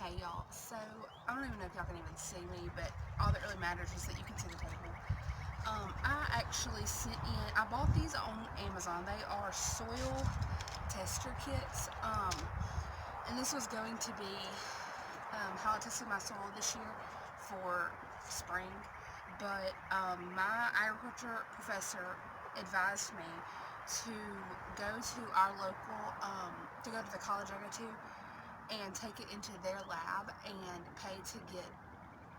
Hey y'all, so I don't even know if y'all can even see me, but all that really matters is that you can see the table. I actually I bought these on Amazon. They are soil tester kits, and this was going to be how I tested my soil this year for spring, but my agriculture professor advised me to go to our local, to go to the college I go to, and take it into their lab and pay to get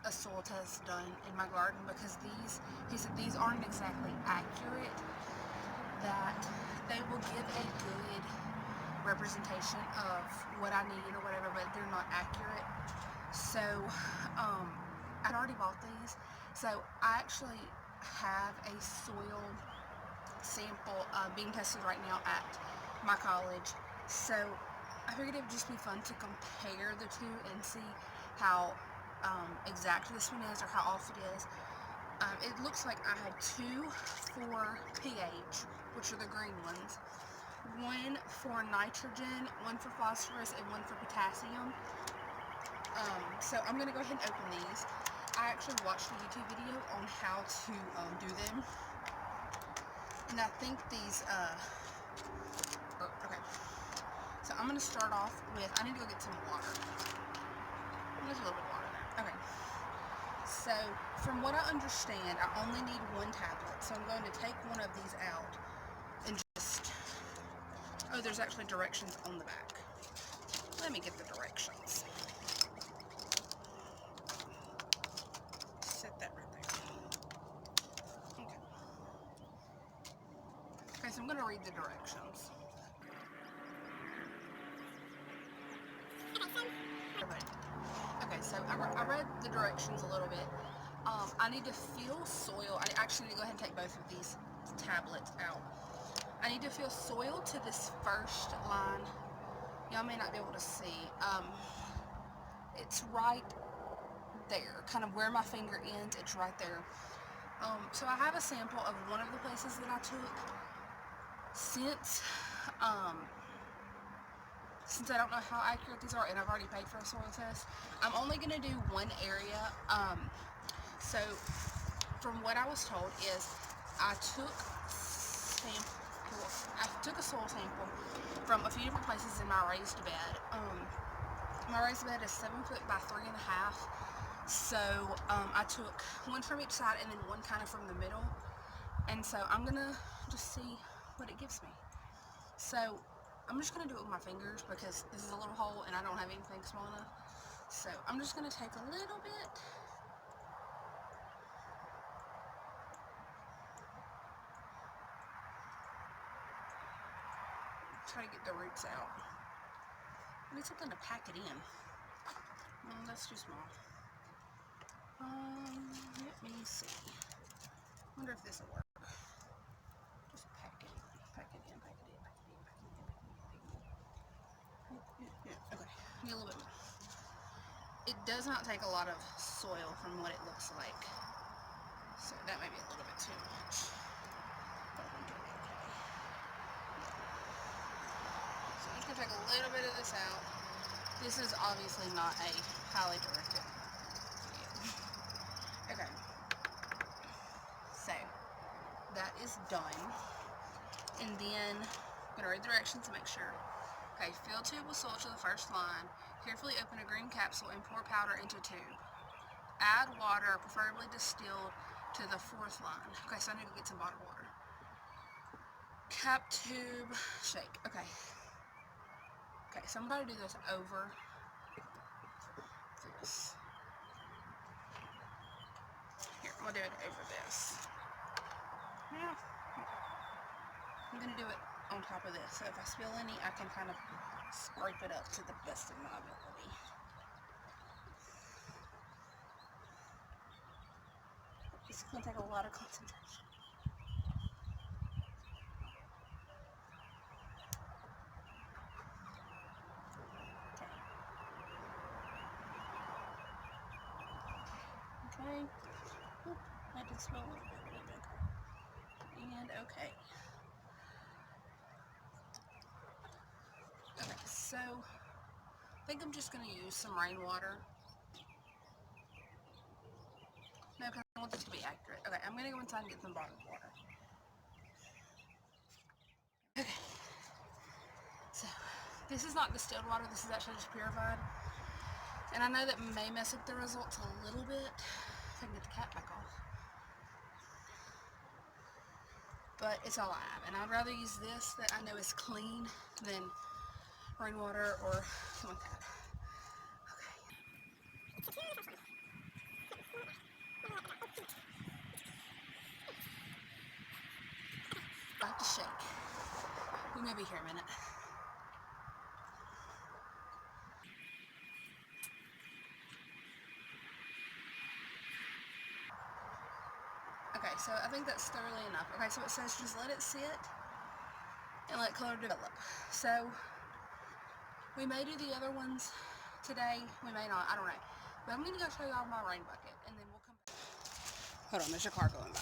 a soil test done in my garden, because he said these aren't exactly accurate, that they will give a good representation of what I need or whatever, but they're not accurate. So I'd already bought these, so I actually have a soil sample being tested right now at my college. So I figured it would just be fun to compare the two and see how exact this one is or how off it is. It looks like I had two for pH, which are the green ones, one for nitrogen, one for phosphorus, and one for potassium. So I'm going to go ahead and open these. I actually watched a YouTube video on how to do them, and I think these, okay. So I'm going to start off with, I need to go get some water. There's a little bit of water there. Okay. So from what I understand, I only need one tablet. So I'm going to take one of these out and just, oh, there's actually directions on the back. Let me get the directions. Set that right there. Okay. Okay, so I'm going to read the directions. Okay, so I read the directions a little bit. I need to fill soil. I actually need to go ahead and take both of these tablets out. I need to fill soil to this first line. Y'all may not be able to see. It's right there, kind of where my finger ends. It's right there. So I have a sample of one of the places that I took. Since I don't know how accurate these are, and I've already paid for a soil test, I'm only going to do one area. So from what I was told is I took a soil sample from a few different places in my raised bed. My raised bed is 7 foot by 3.5. So I took one from each side and then one kind of from the middle. And so I'm going to just see what it gives me. So I'm just going to do it with my fingers because this is a little hole and I don't have anything small enough. So I'm just going to take a little bit. Try to get the roots out. I need something to pack it in. That's too small. Let me see. Wonder if this will work. Just pack it in. Yeah, okay. Need a little bit more. It does not take a lot of soil from what it looks like. So that may be a little bit too much. But I think it'll be okay. So I'm just going to take a little bit of this out. This is obviously not a highly directed video. Okay. So that is done. And then I'm going to read the directions to make sure. Okay, fill tube with soil to the first line. Carefully open a green capsule and pour powder into tube. Add water, preferably distilled, to the fourth line. Okay, so I need to get some bottled water. Cap tube, shake. Okay. Okay, so I'm going to do this over this. Here, I'm going to do it over this. Yeah. I'm going to do it on top of this, so if I spill any, I can kind of scrape it up to the best of my ability. It's going to take a lot of concentration. Okay. Oop, I did spill a little bit. And okay. Okay, so think I'm just going to use some rainwater. No, because I want it to be accurate. Okay, I'm going to go inside and get some bottled water. Okay. So, this is not distilled water. This is actually just purified. And I know that may mess up the results a little bit. If I can get the cap back off. But it's all I have. And I'd rather use this that I know is clean than rainwater or something like that. I have to shake. We may be here a minute. Okay, so I think that's thoroughly enough. Okay, so it says just let it sit and let color develop. So we may do the other ones today. We may not. I don't know. But I'm going to go show y'all my rain bucket and then we'll come back. Hold on, there's a car going by.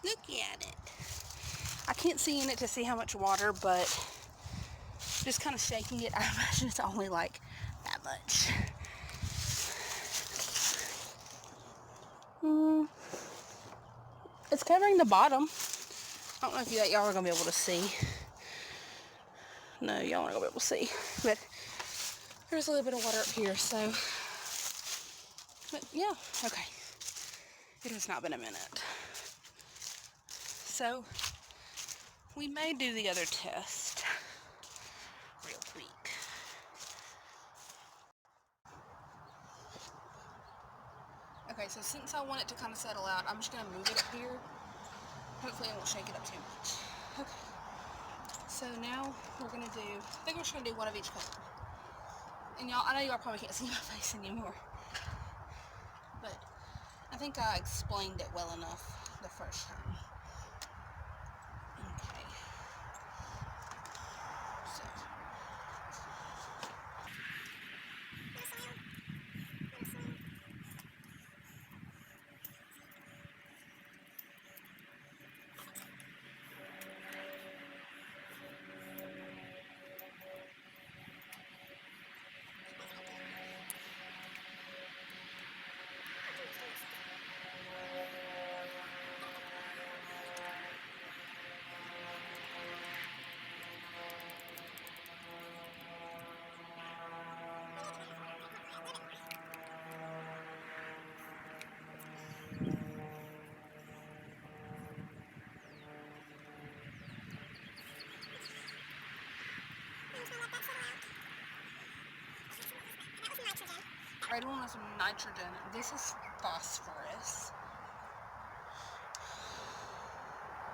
Look at it. I can't see in it to see how much water, but just kind of shaking it, I imagine it's only like that much. It's covering the bottom. I don't know if y'all are going to be able to see. No, y'all aren't going to be able to see. But there's a little bit of water up here, so. But yeah, okay. It has not been a minute. So, we may do the other test real quick. Okay, so since I want it to kind of settle out, I'm just going to move it up here. Hopefully I won't shake it up too much. Okay. So now we're going to do, I think we're just going to do one of each color. And y'all, I know y'all probably can't see my face anymore. But I think I explained it well enough the first time. Okay. So. Red one was nitrogen. This is phosphorus.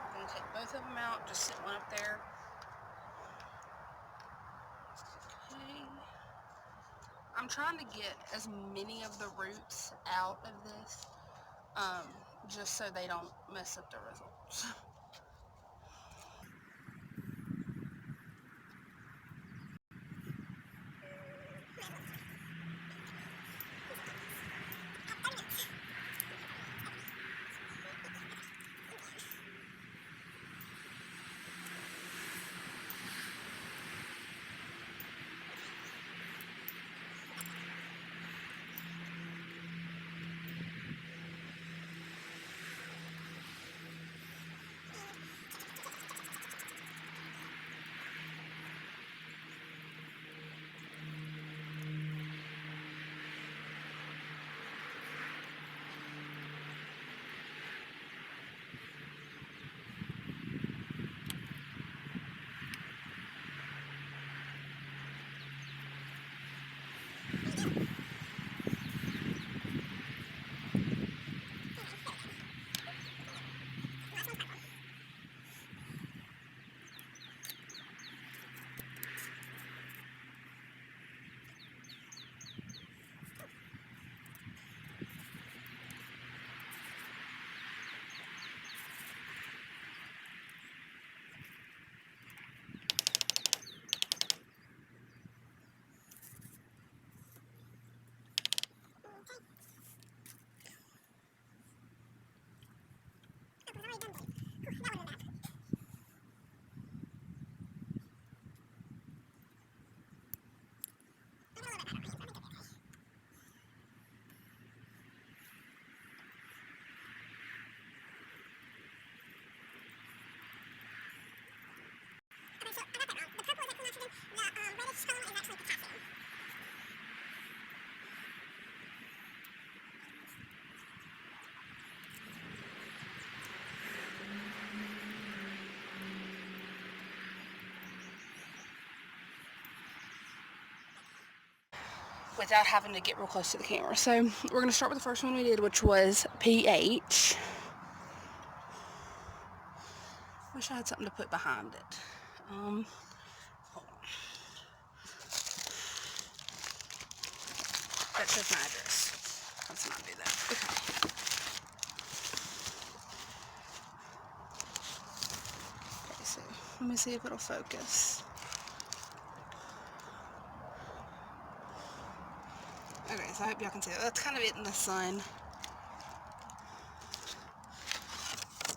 I'm going to take both of them out, just sit one up there. Okay. I'm trying to get as many of the roots out of this, just so they don't mess up the results. without having to get real close to the camera. So we're going to start with the first one we did, which was pH. Wish I had something to put behind it. Hold on. That says my address. Let's not do that. Okay. Okay, so let me see if it'll focus. Okay, so I hope y'all can see that. That's kind of it in the sun.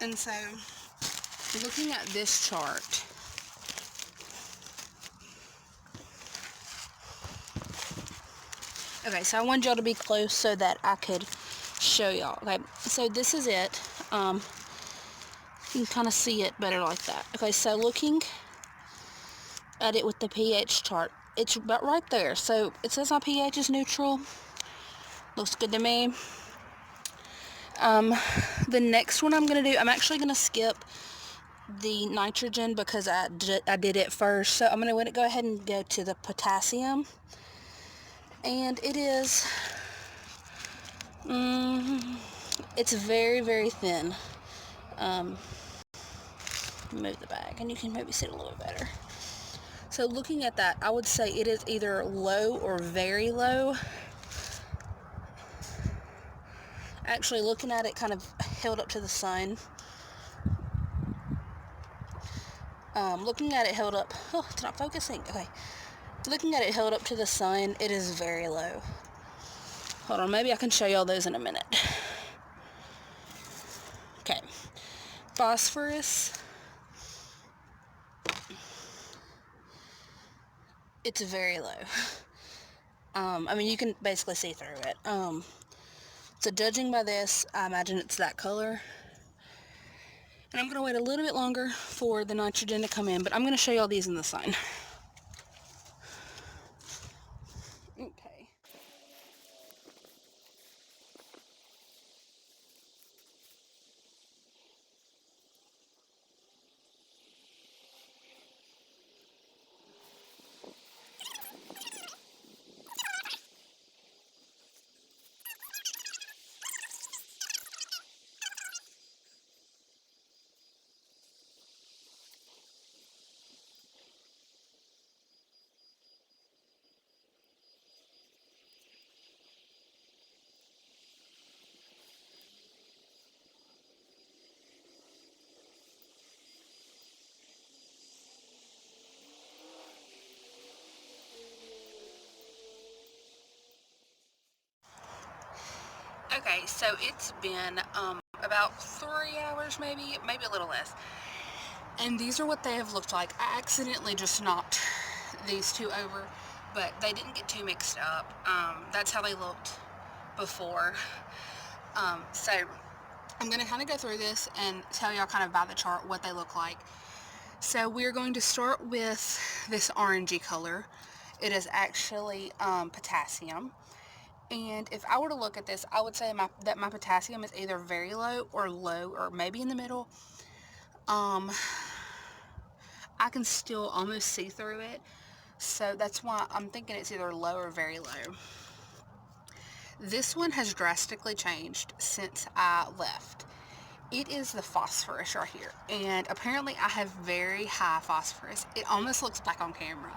And so, looking at this chart, okay, so I wanted y'all to be close so that I could show y'all. Okay, so this is it. You can kind of see it better like that. Okay, so looking at it with the pH chart, it's about right there. So it says my pH is neutral. Looks good to me. The next one I'm going to do, I'm actually going to skip the nitrogen because I did it first. So I'm going to go ahead and go to the potassium. And it is, it's very, very thin. Move the bag and you can maybe see it a little bit better. So looking at that, I would say it is either low or very low. Actually, looking at it kind of held up to the sun. Looking at it held up, oh, it's not focusing. Okay. Looking at it held up to the sun, it is very low. Hold on, maybe I can show y'all those in a minute. Okay. Phosphorus. It's very low. I mean, you can basically see through it. So judging by this, I imagine it's that color. And I'm going to wait a little bit longer for the nitrogen to come in, but I'm going to show y'all these in the sun. Okay. Okay, so it's been about 3 hours, maybe a little less. And these are what they have looked like. I accidentally just knocked these two over, but they didn't get too mixed up. That's how they looked before. So I'm going to kind of go through this and tell y'all kind of by the chart what they look like. So we're going to start with this orangey color. It is actually potassium. And if I were to look at this, I would say that my potassium is either very low or maybe in the middle. I can still almost see through it. So that's why I'm thinking it's either low or very low. This one has drastically changed since I left. It is the phosphorus right here. And apparently I have very high phosphorus. It almost looks black on camera.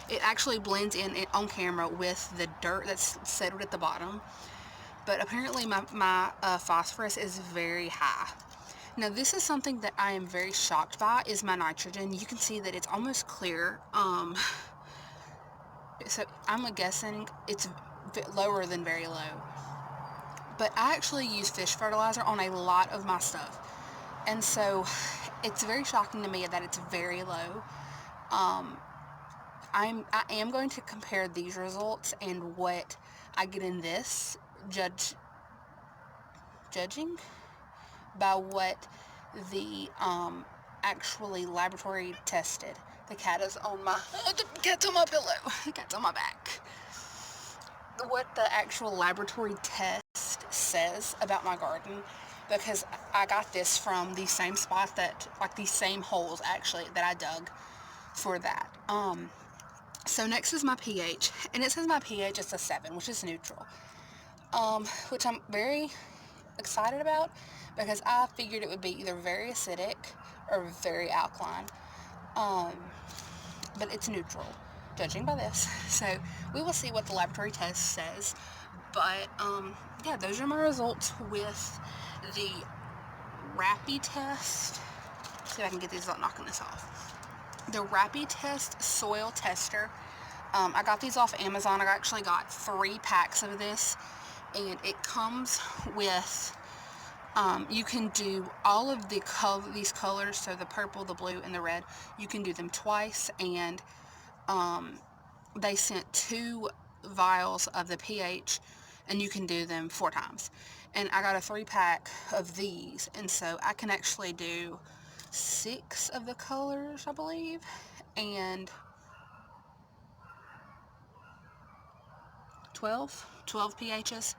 It actually blends in on camera with the dirt that's settled at the bottom. But apparently my phosphorus is very high. Now this is something that I am very shocked by is my nitrogen. You can see that it's almost clear. So I'm guessing it's lower than very low. But I actually use fish fertilizer on a lot of my stuff. And so it's very shocking to me that it's very low. I am going to compare these results and what I get in this, judging by what the actually laboratory tested. The cat is on my, the cat's on my pillow, the cat's on my back. What the actual laboratory test says about my garden, because I got this from the same spot that, like these same holes actually, that I dug for that. So next is my pH, and it says my pH is a 7, which is neutral, which I'm very excited about because I figured it would be either very acidic or very alkaline, but it's neutral, judging by this. So we will see what the laboratory test says, but yeah, those are my results with the Rapid test. See if I can get these without knocking this off. The Rapid Test Soil Tester. I got these off Amazon. I actually got 3 packs of this, and it comes with, you can do all of these colors, so the purple, the blue, and the red. You can do them twice, and they sent 2 vials of the pH, and you can do them 4 times. And I got a 3-pack of these, and so I can actually do 6 of the colors, I believe, and 12 pHs.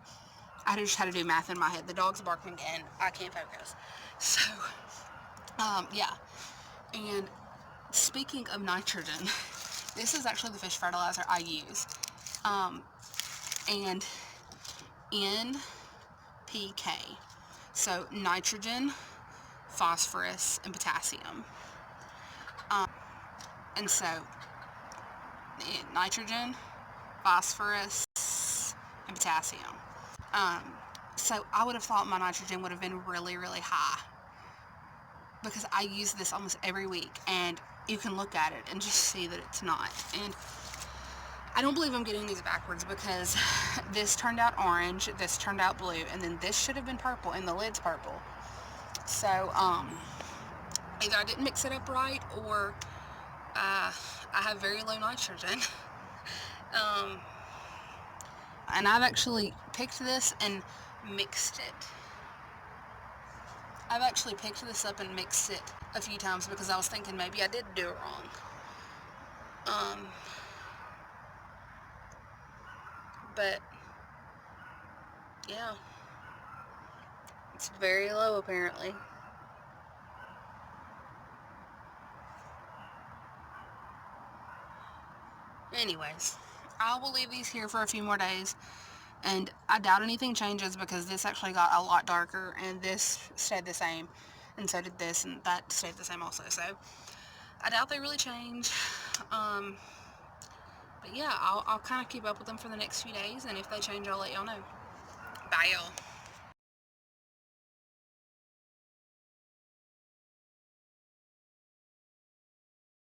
I just had to do math in my head. The dog's barking and I can't focus. So, yeah. And speaking of nitrogen, this is actually the fish fertilizer I use. And NPK. So, nitrogen, phosphorus, and potassium. And so, nitrogen, phosphorus, and potassium. So I would have thought my nitrogen would have been really, really high because I use this almost every week, and you can look at it and just see that it's not. And I don't believe I'm getting these backwards because this turned out orange, this turned out blue, and then this should have been purple, and the lid's purple. So either I didn't mix it up right, or I have very low nitrogen. And I've actually picked this and mixed it. I've actually picked this up and mixed it a few times because I was thinking maybe I did do it wrong. But yeah, it's very low apparently. Anyways, I will leave these here for a few more days, and I doubt anything changes because this actually got a lot darker, and this stayed the same, and so did this, and that stayed the same also. So I doubt they really change. But yeah, I'll kind of keep up with them for the next few days, and if they change, I'll let y'all know. Bye, y'all.